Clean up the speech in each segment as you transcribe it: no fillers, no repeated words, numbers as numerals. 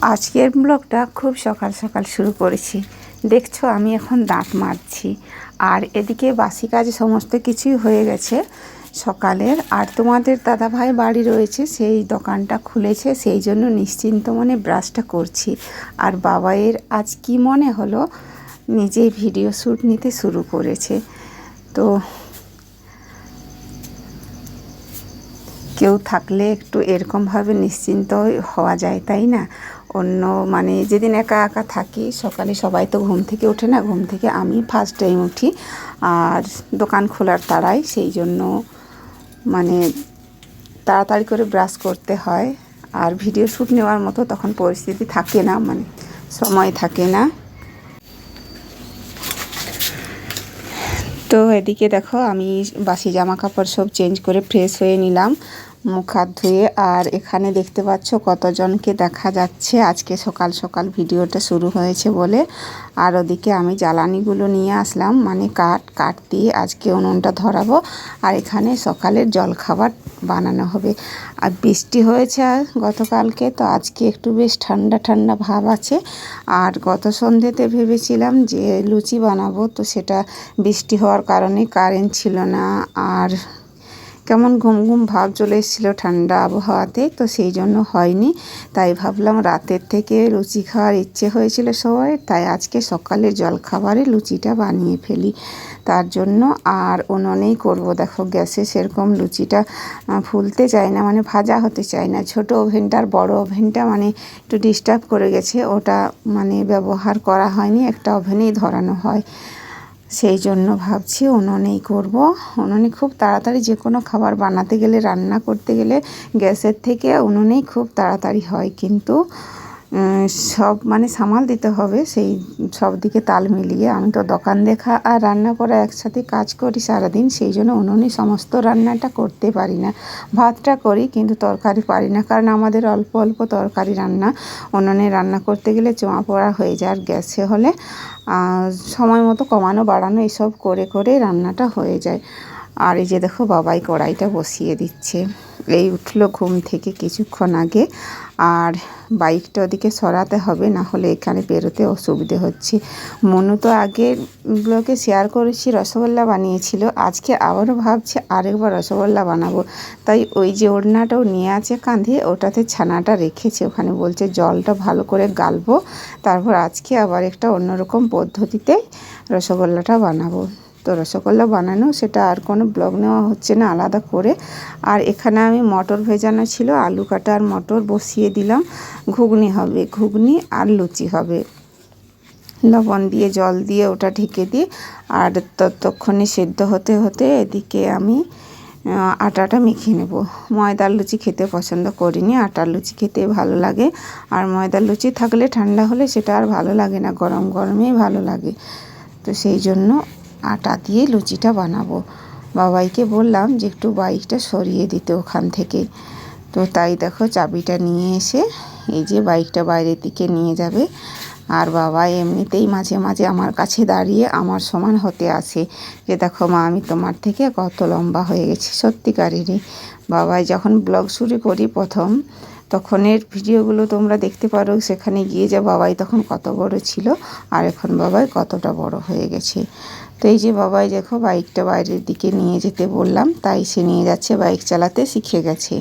আজকের ব্লগটা খুব সকাল সকাল শুরু করেছি। দেখছো আমি এখন দাঁত মাজছি, আর এদিকে বাসি কাজ সমস্ত কিছুই হয়ে গেছে সকালের। আর তোমাদের দাদাভাই বাড়ি রয়েছে, সেই দোকানটা খুলেছে, সেই জন্য নিশ্চিন্ত মনে ব্রাশটা করছি। আর বাবাইয়ের আজ কি মনে হলো, নিজেই ভিডিও শ্যুট নিতে শুরু করেছে। তো কেউ থাকলে একটু এরকমভাবে নিশ্চিন্ত হওয়া যায়, তাই না? অন্য মানে যেদিন একা একা থাকি, সকালে সবাই তো ঘুম থেকে ওঠে না, ঘুম থেকে আমি ফার্স্ট টাইম উঠি, আর দোকান খোলার তাড়ায়, সেই জন্য মানে তাড়াতাড়ি করে ব্রাশ করতে হয়। আর ভিডিও শ্যুট নেওয়ার মতো তখন পরিস্থিতি থাকে না, মানে সময় থাকে না। তো এদিকে দেখো আমি বাসি জামা কাপড় সব চেঞ্জ করে ফ্রেশ হয়ে নিলাম, মুখ হাত ধুয়ে। আর এখানে দেখতে পাচ্ছ কতজনকে দেখা যাচ্ছে আজকে সকাল সকাল ভিডিওটা শুরু হয়েছে বলে। আর ওদিকে আমি জ্বালানিগুলো নিয়ে আসলাম, মানে কাঠ দিয়ে আজকে উনুনটা ধরাবো। আর এখানে সকালের জলখাবার বানানো হবে। আর বৃষ্টি হয়েছে গতকালকে, তো আজকে একটু বেশ ঠান্ডা ঠান্ডা ভাব আছে। আর গত সন্ধ্যেতে ভেবেছিলাম যে লুচি বানাবো, তো সেটা বৃষ্টি হওয়ার কারণে কারেন্ট ছিল না, আর কেমন ঘুম ঘুম ভাব চলে এসেছিলো ঠান্ডা আবহাওয়াতে, তো সেই জন্য হয়নি। তাই ভাবলাম রাতের থেকে লুচি খাওয়ার ইচ্ছে হয়েছিল সবাই, তাই আজকে সকালের জলখাবারে লুচিটা বানিয়ে ফেলি তার জন্য। আর উনুনেই করব। দেখো গ্যাসে সেরকম লুচিটা ফুলতে চায় না, মানে ভাজা হতে চায় না। ছোট ওভেনটার বড় ওভেনটা মানে একটু ডিস্টার্ব করে গেছে, ওটা মানে ব্যবহার করা হয়নি, একটা ওভেনেই ধরানো হয়। সেই জন্য ভাবছি উনুনেই করব। উনুনে খুব তাড়াতাড়ি যে কোনো খাবার বানাতে গেলে, রান্না করতে গেলে গ্যাসের থেকে উনুনেই খুব তাড়াতাড়ি হয়, কিন্তু সব মানে সামাল দিতে হবে, সেই সব দিকে তাল মিলিয়ে। আমি তো দোকান দেখা আর রান্না করা একসাথে কাজ করি সারাদিন, সেই জন্য উনুনে সমস্ত রান্নাটা করতে পারি না। ভাতটা করি কিন্তু তরকারি পারি না, কারণ আমাদের অল্প অল্প তরকারি রান্না। উনুনে রান্না করতে গেলে চোঁয়া পোড়া হয়ে যায়, আর গ্যাসে হলে সময় মতো কমানো বাড়ানো এসব করে করে রান্নাটা হয়ে যায়। আর এই যে দেখো বাবাই কড়াইটা বসিয়ে দিচ্ছে, এই উঠলো ঘুম থেকে কিছুক্ষণ আগে। আর বাইকটা ওদিকে সরাতে হবে, না হলে এখানে বেরোতে অসুবিধে হচ্ছে। মনু তো আগে ব্লগে শেয়ার করেছি রসগোল্লা বানিয়েছিল, আজকে আবারও ভাবছি আরেকবার রসগোল্লা বানাবো। তাই ওই যে ওড়নাটাও নিয়ে আছে কাঁধে, ওটাতে ছানাটা রেখেছে, ওখানে বলছে জলটা ভালো করে গালবো, তারপর আজকে আবার একটা অন্যরকম পদ্ধতিতে রসগোল্লাটা বানাবো। তো রসগোল্লা বানানো সেটা আর কোনো ব্লগ নেওয়া হচ্ছে না আলাদা করে। আর এখানে আমি মটর ভেজানো ছিল, আলু কাটা আর মটর বসিয়ে দিলাম। ঘুগনি হবে, ঘুগনি আর লুচি হবে। লবণ দিয়ে জল দিয়ে ওটা ঢেকে দিই, আর ততক্ষণে সেদ্ধ হতে হতে এদিকে আমি আটাটা মেখে নেব। ময়দার লুচি খেতে পছন্দ করিনি, আটার লুচি খেতে ভালো লাগে। আর ময়দার লুচি থাকলে ঠান্ডা হলে সেটা আর ভালো লাগে না, গরম গরমেই ভালো লাগে। তো সেই জন্য আটা দিয়ে লুচিটা বানাবো। বাবাইকে বললাম যে একটু বাইকটা সরিয়ে দিতে ওখান থেকে। তো তাই দেখো চাবিটা নিয়ে এসে এই যে বাইকটা বাইরের দিকে নিয়ে যাবে। আর বাবা এমনিতেই মাঝে মাঝে আমার কাছে দাঁড়িয়ে আমার সমান হতে আসে, যে দেখো মা আমি তোমার থেকে কত লম্বা হয়ে গেছি। সত্যিকারেরই বাবাই যখন ব্লগ শুরু করি প্রথম, তখনের ভিডিওগুলো তোমরা দেখতে পারো, সেখানে গিয়ে যে বাবাই তখন কত বড় ছিল, আর এখন বাবাই কতটা বড় হয়ে গেছে। তো এই যে বাবাই দেখো বাইকটা বাইরের দিকে নিয়ে যেতে বললাম, তাই সে নিয়ে যাচ্ছে, বাইক চালাতে শিখে গেছে।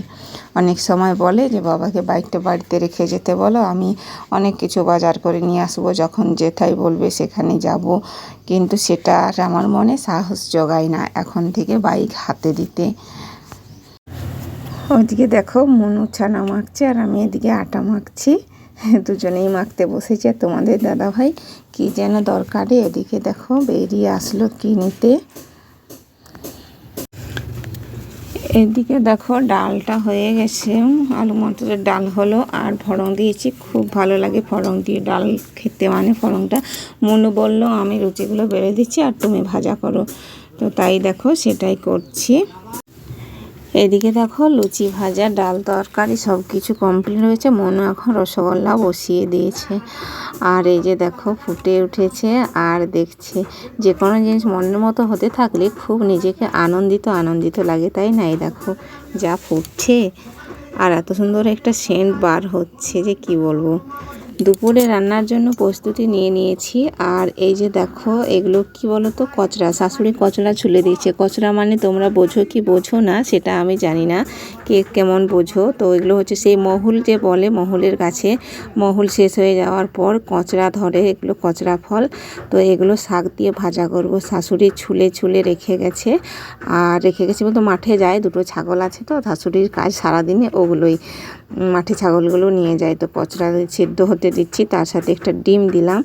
অনেক সময় বলে যে বাবাকে বাইকটা বাড়িতে রেখে যেতে বলো, আমি অনেক কিছু বাজার করে নিয়ে আসবো, যখন যেথায় বলবে সেখানে যাব। কিন্তু সেটা আর আমার মনে সাহস জোগায় না এখন থেকে বাইক হাতে দিতে। ওদিকে দেখো মনু ছানা মাখছে, আর আমি এদিকে আটা মাখছি। দুজনেই মাখতে বসেছে। তোমাদের দাদাভাই কি যেন দরকারে এদিকে দেখো বেরিয়ে আসলো কি নিতে। এদিকে দেখো ডালটা হয়ে গেছে, আলু মটরের ডাল হলো, আর ফড়ং দিয়েছি, খুব ভালো লাগে ফড়ং দিয়ে ডাল খেতে, মানে ফড়ংটা। মনু বলল আমি লুচিগুলো বেড়ে দিচ্ছি আর তুমি ভাজা করো, তো তাই দেখো সেটাই করছি। এদিকে দেখো লুচি ভাজা ডাল তরকারি সব কিছু কমপ্লিট হয়েছে। মনু এখন রসগোল্লা বসিয়ে দিয়েছে, আর এই যে দেখো ফুটে উঠেছে। আর দেখছে যে কোনো জিনিস মনের মতো হতে থাকলে খুব নিজেকে আনন্দিত আনন্দিত লাগে, তাই না? এই দেখো যা ফুটছে, আর এত সুন্দর একটা সেন্ট বার হচ্ছে যে কি বলবো। দুপুরে রান্নার জন্য প্রস্তুতি নিয়ে নিয়েছি। আর এই যে দেখো, এগুলো কি বলো তো, কচড়া। শাশুড়ি কচড়া ছুলে দিয়েছে। কচড়া মানে তোমরা বোঝো কি বোঝো না সেটা আমি জানি না, কে কেমন বোঝো। তো এগুলো হচ্ছে সেই মহুল যে বলে, মহুলের গাছে মহুল শেষ হয়ে যাওয়ার পর কচড়া ধরে, এগুলো কচড়া ফল। তো এগুলো শাক দিয়ে ভাজা করব। শাশুড়ি ছুলে ছুলে রেখে গেছে। আর রেখে গেছে বলতে মাঠে যায়, দুটো ছাগল আছে তো, শাশুড়ির কাজ সারাদিনে ওগুলোই, মাঠে ছাগলগুলো নিয়ে যায়। তো কচড়া সিদ্ধ হতে দিচ্ছি, তার সাথে একটা ডিম দিলাম।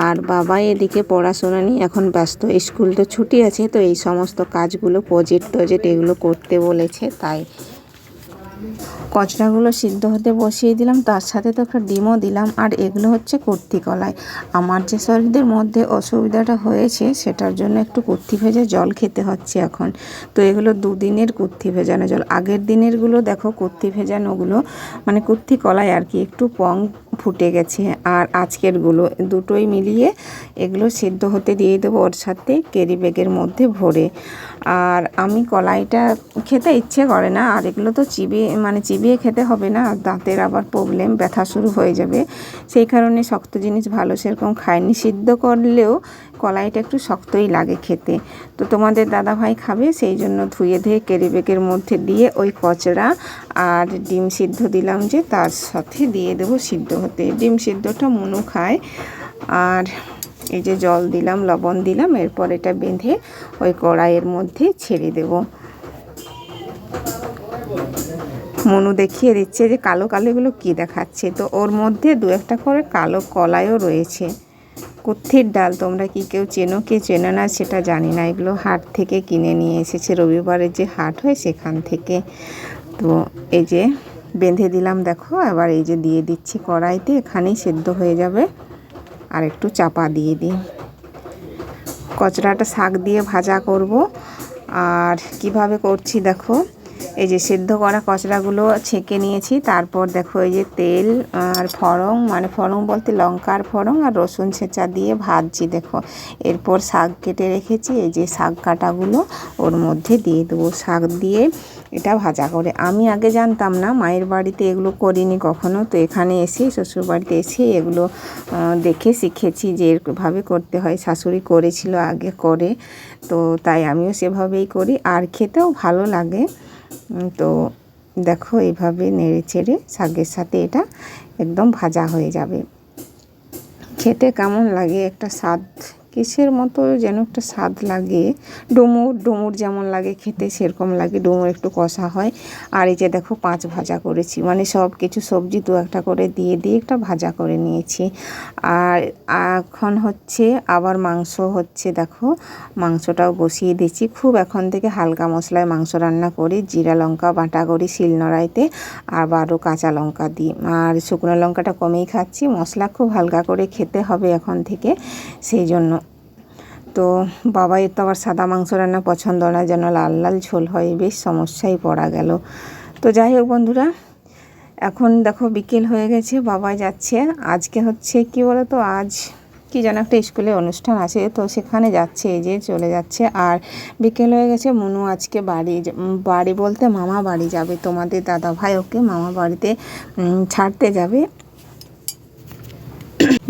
আর বাবা এদিকে পড়াশোনা নিয়ে এখন ব্যস্ত, স্কুল তো ছুটি আছে, তো এই সমস্ত কাজগুলো প্রজেক্ট এগুলো করতে বলেছে, তাই কচড়াগুলো সিদ্ধ হতে বসিয়ে দিলাম। তার সাথে তো একটা ডিমও দিলাম। আর এগুলো হচ্ছে কুর্তি কলাই। আমার যে শরীরের মধ্যে অসুবিধাটা হয়েছে সেটার জন্য একটু কুর্তি ভেজা জল খেতে হচ্ছে এখন। তো এগুলো দুদিনের কুর্তি ভেজানো জল। আগের দিনেরগুলো দেখো কুর্তি ভেজানোগুলো মানে কুর্তি কলাই আর কি, একটু পং ফুটে গেছে। আর আজকেরগুলো দুটোই মিলিয়ে এগুলো সিদ্ধ হতে দিয়ে দেবো ওর সাথে ক্যারি ব্যাগের মধ্যে ভরে। আর আমি কলাইটা খেতে ইচ্ছে করে না, আর এগুলো তো চিবিয়ে খেতে হবে না, দাঁতের আবার প্রবলেম, ব্যথা শুরু হয়ে যাবে। সেই কারণে শক্ত জিনিস ভালো সেরকম খাইনি। সিদ্ধ করলেও কলাইটা একটু শক্তই লাগে খেতে। তো তোমাদের দাদাভাই খাবে, সেই জন্য ধুয়ে ধুয়ে ক্যারি ব্যাগের মধ্যে দিয়ে ওই কচড়া আর ডিম সিদ্ধ দিলাম, যে তার সাথে দিয়ে দেবো সিদ্ধ হতে। ডিম সিদ্ধটা মনু খায়। আর এই যে জল দিলাম, লবণ দিলাম, এরপর এটা বেঁধে ওই কড়াইয়ের মধ্যে ছেড়ে দেব। মনু দেখিয়ে দিচ্ছে যে কালো কালো এগুলো কী দেখাচ্ছে। তো ওর মধ্যে দু একটা করে কালো কলাইও রয়েছে। কুত্থির ডাল তোমরা কি কেউ চেনো, কে চেনো না সেটা জানি না। এগুলো হাট থেকে কিনে নিয়ে এসেছে, রবিবারের যে হাট হয় সেখান থেকে। তো এই যে বেঁধে দিলাম দেখো। এবার এই যে দিয়ে দিচ্ছি কড়াইতে, এখানেই সেদ্ধ হয়ে যাবে। আর একটু চাপা দিয়ে দিই। কচড়াটা শাক দিয়ে ভাজা করব। আর কিভাবে করছি দেখো, এই যে সেদ্ধ করা কচড়াগুলো ছেঁকে নিয়েছি। তারপর দেখো এই যে তেল আর ফড়ং, মানে ফড়ং বলতে লঙ্কার ফড়ং আর রসুন ছেঁচা দিয়ে ভাজছি দেখো। এরপর শাক কেটে রেখেছি, এই যে শাক কাটাগুলো ওর মধ্যে দিয়ে দেবো। শাক দিয়ে এটা ভাজা করে, আমি আগে জানতাম না, মায়ের বাড়িতে এগুলো করিনি কখনো। তো এখানে এসে শ্বশুর বাড়িতে এসে এগুলো দেখে শিখেছি যে এরভাবে করতে হয়। শাশুড়ি করেছিল আগে করে, তো তাই আমিও সেভাবেই করি, আর খেতেও ভালো লাগে। তো দেখো এইভাবে নেড়ে চেড়ে শাকের সাথে এটা একদম ভাজা হয়ে যাবে। খেতে কেমন লাগে, একটা স্বাদ কিসের মতো যেন একটা স্বাদ লাগে। ডুমুর যেমন লাগে খেতে সেরকম লাগে। ডুমুর একটু কষা হয়। আর এই যে দেখো 5 ভাজা করেছি, মানে সব কিছু সবজি দু একটা করে দিয়ে একটা ভাজা করে নিয়েছি। আর এখন হচ্ছে আবার মাংস হচ্ছে দেখো, মাংসটাও বসিয়ে দিচ্ছি। খুব এখন থেকে হালকা মশলায় মাংস রান্না করি, জিরা লঙ্কা বাটা করি শিলনোড়াইতে, আবারও কাঁচা লঙ্কা দিই। আর শুকনো লঙ্কাটা কমেই খাচ্ছি, মশলা খুব হালকা করে খেতে হবে এখন থেকে, সেই জন্য। তো বাবাই তো আবার সাদা মাংস রান্না পছন্দ না, যেন লাল লাল ঝোল হয়, বেশ সমস্যায় পড়া গেল। তো যাই হোক বন্ধুরা, এখন দেখো বিকেল হয়ে গেছে, বাবা যাচ্ছে। আজকে হচ্ছে কি বলো তো, আজ কি যেন একটা স্কুলে অনুষ্ঠান আছে, তো সেখানে যাচ্ছে, এই যে চলে যাচ্ছে। আর বিকেল হয়ে গেছে, মনু আজকে বাড়ি বলতে মামা বাড়ি যাবে। তোমাদের দাদা ভাই ওকে মামা বাড়িতে ছাড়তে যাবে।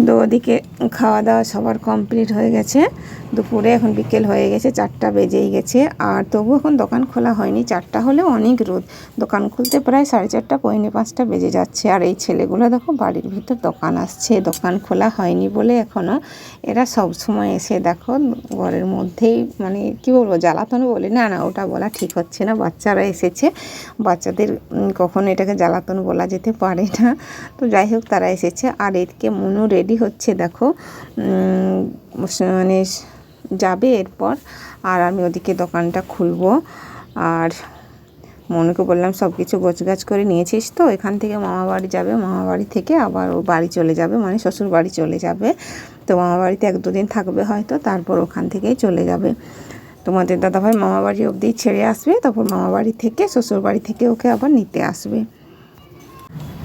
তো ওদিকে খাওয়া দাওয়া সবার কমপ্লিট হয়ে গেছে দুপুরে, এখন বিকেল হয়ে গেছে, 4টা বেজেই গেছে। আর তবু এখন দোকান খোলা হয়নি, 4টা হলেও অনেক রোদ। দোকান খুলতে প্রায় 4:30 পৌনে 5টা বেজে যাচ্ছে। আর এই ছেলেগুলো দেখো বাড়ির ভিতর দোকান আসছে, দোকান খোলা হয়নি বলে এখনও। এরা সব সময় এসে দেখো ঘরের মধ্যেই, মানে কি বলবো, জ্বালাতন বলি না, ওটা বলা ঠিক হচ্ছে না। বাচ্চারা এসেছে, বাচ্চাদের কখনো এটাকে জ্বালাতন বলা যেতে পারে না। তো যাই হোক, তারা এসেছে। আর এদিকে মনু রেডি হচ্ছে দেখো, মানে যাবে এরপর। আর আমি ওদিকে দোকানটা খুলবো। আর মনুকে বললাম সব কিছু গোছগাছ করে নিয়েছিস তো, এখান থেকে মামা বাড়ি যাবে, মামা বাড়ি থেকে আবার ও বাড়ি চলে যাবে, মানে শ্বশুর বাড়ি চলে যাবে। তো মামা বাড়িতে 1-2 দিন থাকবে হয়তো, তারপর ওখান থেকেই চলে যাবে। তোমাদের দাদাভাই মামা বাড়ি অবধি ছেড়ে আসবে, তারপর মামা বাড়ি থেকে শ্বশুর বাড়ি থেকে ওকে আবার নিতে আসবে।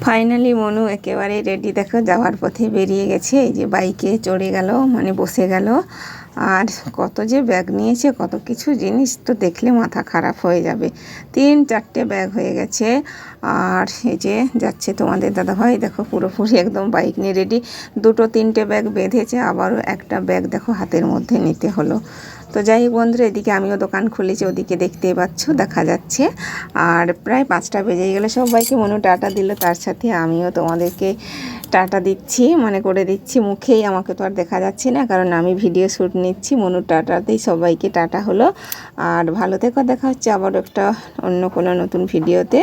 ফাইনালি মনু একেবারে রেডি দেখো, যাওয়ার পথে বেরিয়ে গেছে। এই যে বাইকে চড়ে গেল, মানে বসে গেল। আর কত যে ব্যাগ নিয়েছে, কত কিছু জিনিস তো দেখলে মাথা খারাপ হয়ে যাবে। 3-4টে ব্যাগ হয়ে গেছে। আর এই যে যাচ্ছে তোমাদের দাদাভাই, দেখো পুরোপুরি একদম বাইক নিয়ে রেডি। 2-3টে ব্যাগ বেঁধেছে, আবারও একটা ব্যাগ দেখো হাতের মধ্যে নিতে হলো। তো যাই হোক বন্ধুরা, এদিকে আমিও দোকান খুলেছি, ওদিকে দেখতেই পাচ্ছ দেখা যাচ্ছে। আর প্রায় 5টা বেজে গেলে সবাইকে মনু টাটা দিল, তার সাথে আমিও তোমাদেরকে টাটা দিচ্ছি, মানে করে দিচ্ছি মুখেই। আমাকে তো আর দেখা যাচ্ছে না, কারণ আমি ভিডিও শ্যুট নিচ্ছি। মনু টাটাতেই সবাইকে টাটা হলো। আর ভালো থেকো, দেখা হচ্ছে আবার একটা অন্য কোনো নতুন ভিডিওতে।